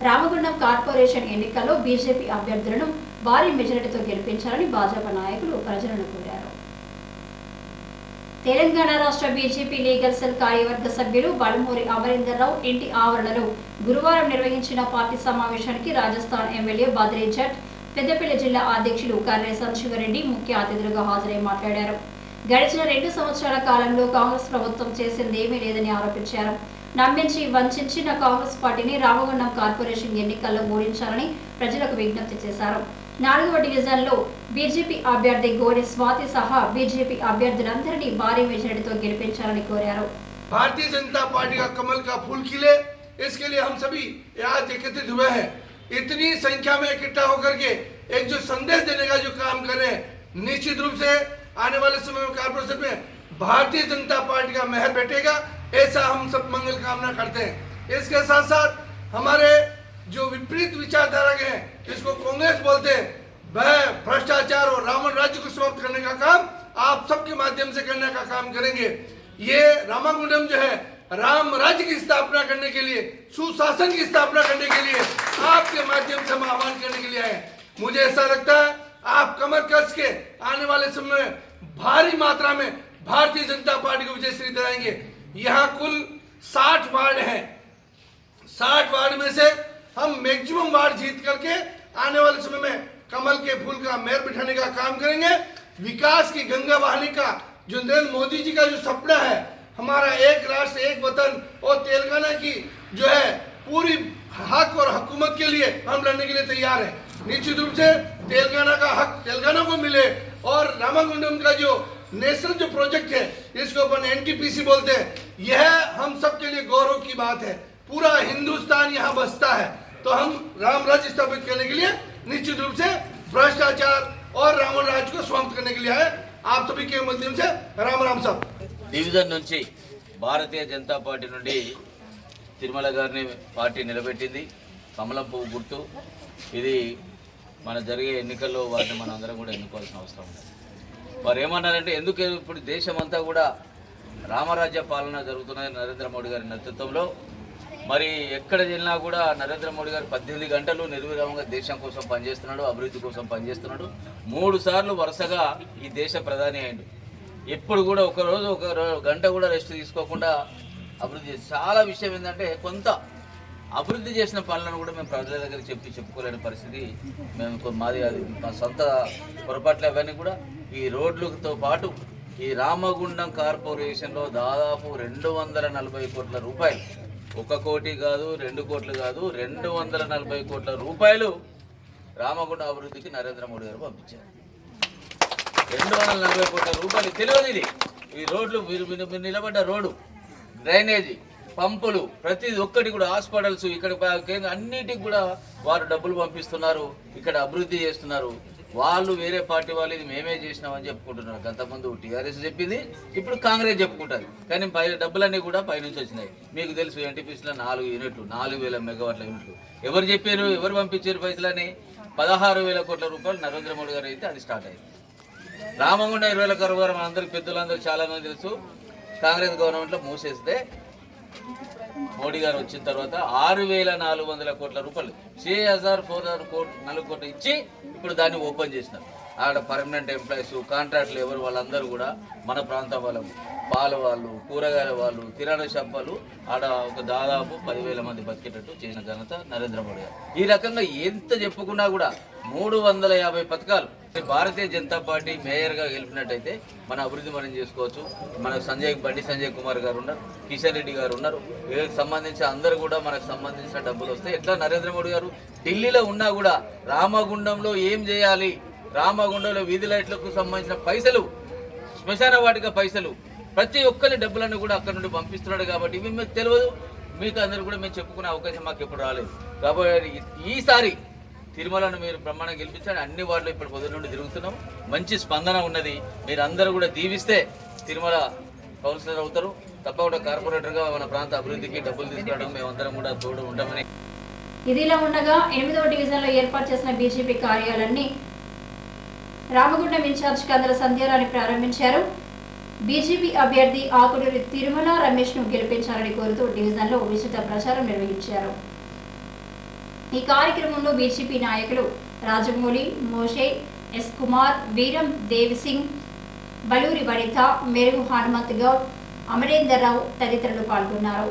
Ramagundam corporation ఎన్నికల్లో BJP అభ్యర్థులను భారీ మెజారిటీతో గెలిపించాలని భాజపా నాయకులు ప్రజలను కోరారు. తెలంగాణ రాష్ట్ర బీజేపీ లీగల్ సెల్ కార్యవర్గ సభ్యులు బలమూరి అమరీందర్ రావు ఇంటి ఆవరణలో గురువారం నిర్వహించిన పార్టీ సమావేశానికి రాజస్థాన్ ఎమ్మెల్యే బద్రీ జట్, పెద్దపల్లి జిల్లా అధ్యక్షులు కర్రే సంశివరెడ్డి ముఖ్య అతిథులుగా హాజరై మాట్లాడారు. గడిచిన 2 సంవత్సరాల కాలంలో కాంగ్రెస్ ప్రభుత్వం చేసిందేమీ లేదని ఆరోపించారు. నమ్మించి వంచిన కాంగ్రెస్ పార్టీని రామగుండం కార్పొరేషన్ ఎన్నికల్లో ఓడించాలని ప్రజలకు విజ్ఞప్తి చేశారు. 4వ డివిజన్లో బీజేపీ అభ్యర్థి గోడి స్వాతి సహా బీజేపీ అభ్యర్థులందరినీ భారీ మెజారిటీతో గెలిపించాలని కోరారు. भारतीय जनता पार्टी का कमल का फूल खिले, इसके लिए हम सभी आज एकत्रित हुए हैं। इतनी संख्या में इकट्ठा होकर के एक जो संदेश देने का जो काम कर रहे हैं, निश्चित रूप से आने वाले समय में कारपोरेशन में भारतीय जनता पार्टी का मेहर बैठेगा, ऐसा हम सब मंगल कामना करते हैं। इसके साथ साथ हमारे जो विपरीत विचारधारा के हैं, जिसको कांग्रेस बोलते हैं, वह भ्रष्टाचार और रावण राज्य को समाप्त करने का काम आप सबके माध्यम से करने का काम करेंगे। ये रामागुंडम जो है राम राज्य की स्थापना करने के लिए, सुशासन की स्थापना करने के लिए आपके माध्यम से हम आह्वान करने के लिए आए। मुझे ऐसा लगता है आप कमर कस के आने वाले समय में भारी मात्रा में भारतीय जनता पार्टी को विजयश्री दिलाएंगे। यहाँ कुल 60 वार्ड हैं। 60 वार्ड में से हम मैक्सिमम वार्ड जीत करके आने वाले समय में कमल के फूल का मेहर बिठाने का काम करेंगे। विकास की गंगा बहाने का जो नरेंद्र मोदी जी का जो सपना है, हमारा एक राष्ट्र एक वतन और तेलंगाना की जो है पूरी हक और हुकूमत के लिए हम लड़ने के लिए तैयार हैं। निश्चित रूप से तेलंगाना का हक तेलंगाना को मिले और रामागुंडम का जो नेशनल जो प्रोजेक्ट है, इसको अपन एनटीपीसी बोलते हैं, यह हम सब के लिए गौरव की बात है। पूरा हिंदुस्तान यहाँ बसता है, तो हम राम राज्य स्थापित करने के लिए निश्चित रूप से भ्रष्टाचार और रावण राज्य को समाप्त करने के लिए आए। आप सभी के माध्यम से राम राम साहब। డివిజన్ నుంచి భారతీయ జనతా పార్టీ నుండి తిరుమల గారిని పార్టీ నిలబెట్టింది. కమలం పువ్వు గుర్తు. ఇది మన జరిగే ఎన్నికల్లో వారిని మనం అందరం కూడా ఎన్నుకోవాల్సిన అవసరం ఉంది. వారు ఏమన్నారంటే, ఎందుకు ఇప్పుడు దేశం అంతా కూడా రామరాజ్య పాలన జరుగుతున్నది నరేంద్ర మోడీ గారి నేతృత్వంలో. మరి ఎక్కడ వెళ్ళినా కూడా నరేంద్ర మోడీ గారు 18 గంటలు నిర్విరామంగా దేశం కోసం పనిచేస్తున్నాడు, అభివృద్ధి కోసం పనిచేస్తున్నాడు. 3 సార్లు వరుసగా ఈ దేశ ప్రధాని అయ్యిండు. ఎప్పుడు కూడా ఒక గంట కూడా రెస్ట్ తీసుకోకుండా అభివృద్ధి చేసి, చాలా విషయం ఏంటంటే కొంత అభివృద్ధి చేసిన పనులను కూడా మేము ప్రజల దగ్గర చెప్పుకోలేని పరిస్థితి. మేము మాది అది మా సొంత పొరపాట్లు అవన్నీ కూడా. ఈ రోడ్లతో పాటు ఈ రామగుండం కార్పొరేషన్లో దాదాపు 240 కోట్ల రూపాయలు, 1 కోటి కాదు 2 కోట్లు కాదు 240 కోట్ల రూపాయలు రామగుండం అభివృద్ధికి నరేంద్ర మోడీ గారు పంపించారు. 240 కోట్ల రూపాయలు తెలియదు. ఇది ఈ రోడ్లు మీరు నిలబడ్డ రోడ్డు, డ్రైనేజీ, పంపులు, ప్రతి ఒక్కటి కూడా, హాస్పిటల్స్, ఇక్కడ అన్నిటికి కూడా వారు డబ్బులు పంపిస్తున్నారు, ఇక్కడ అభివృద్ధి చేస్తున్నారు. వాళ్ళు వేరే పార్టీ వాళ్ళు ఇది మేమే చేసినామని చెప్పుకుంటున్నారు. అంతకుముందు టీఆర్ఎస్ చెప్పింది, ఇప్పుడు కాంగ్రెస్ చెప్పుకుంటుంది. కానీ డబ్బులన్నీ కూడా పైనుంచి వచ్చినాయి. మీకు తెలుసు, ఎన్టీపీసీలో 4 యూనిట్లు, 4000 మెగావాట్ల యూనిట్లు. ఎవరు చెప్పారు, ఎవరు పంపించారు పైసలని? 16,000 కోట్ల రూపాయలు నరేంద్ర మోడీ గారు అయితే అది స్టార్ట్ అయింది. రామగుండం 20,000 కోట్ల రూపాయలు మనందరికి పెద్దలందరూ చాలా మంది తెలుసు. కాంగ్రెస్ గవర్నమెంట్లో మూసేస్తే మోడీ గారు వచ్చిన తర్వాత 6,400 కోట్ల రూపాయలు, 6,404 కోట్లు ఇచ్చి ఇప్పుడు దాన్ని ఓపెన్ చేసినారు. ఆడ పర్మనెంట్ ఎంప్లాయీస్, కాంట్రాక్ట్లు ఎవరు వాళ్ళందరూ కూడా మన ప్రాంతం వాళ్ళు, పాల వాళ్ళు, కూరగాయల వాళ్ళు, కిరాణా షాప్ వాళ్ళు, ఆడ ఒక దాదాపు 10,000 మంది బతికేటట్టు చేసిన ఘనత నరేంద్ర మోడీ గారు. ఈ రకంగా ఎంత చెప్పుకున్నా కూడా 350 పథకాలు. భారతీయ జనతా పార్టీ మేయర్గా గెలిపినట్టయితే మన అభివృద్ధి మనం చేసుకోవచ్చు. మనకు బండి సంజయ్ కుమార్ గారు ఉన్నారు, కిషన్ రెడ్డి గారు ఉన్నారు. వీళ్ళకి సంబంధించి అందరూ కూడా మనకు సంబంధించిన డబ్బులు వస్తాయి. ఎట్లా నరేంద్ర మోడీ గారు ఢిల్లీలో ఉన్నా కూడా రామగుండంలో ఏం చేయాలి, రామగుండంలో వీధి లైట్లకు సంబంధించిన పైసలు, శ్మశాన వాటిక పైసలు, ప్రతి ఒక్కరి డబ్బులను కూడా అక్కడ నుండి పంపిస్తున్నాడు. కాబట్టి ఇవి మీకు తెలియదు, మీకు అందరూ కూడా మేము చెప్పుకునే అవకాశం మాకు ఎప్పుడు రాలేదు. కాబట్టి ఈసారి తిరుమలను మీరు బ్రహ్మాండంగా గెలిపించండి. అన్ని వార్డులు ఇప్పుడు పొద్దు నుండి తిరుగుతున్నాం, మంచి స్పందన ఉన్నది. మీరు అందరూ కూడా దీవిస్తే తిరుమల కౌన్సిలర్ అవుతారు. తప్పకుండా కార్పొరేటర్గా మన ప్రాంత అభివృద్ధికి డబ్బులు తీసుకురావడం మేమందరం కూడా తోడు ఉంటామని. ఇదిలా ఉండగా 8వ డివిజన్లో ఏర్పాటు చేసిన బీజేపీ కార్యాలయాన్ని రామగుండం ఇన్ఛార్జ్ కందల సంధ్యారాణి ప్రారంభించారు. బీజేపీ అభ్యర్థి ఆకుడూరి తిరుమల రమేష్ ను గెలిపించాలని కోరుతూ డివిజన్లో విస్తృత ప్రచారం నిర్వహించారు. ఈ కార్యక్రమంలో బీజేపీ నాయకులు రాజమౌళి, మోషే, ఎస్ కుమార్, వీరం దేవిసింగ్, బలూరి వనిత, మెరుగు హనుమంత్ గౌడ్, అమరేందర్ రావు తదితరులు పాల్గొన్నారు.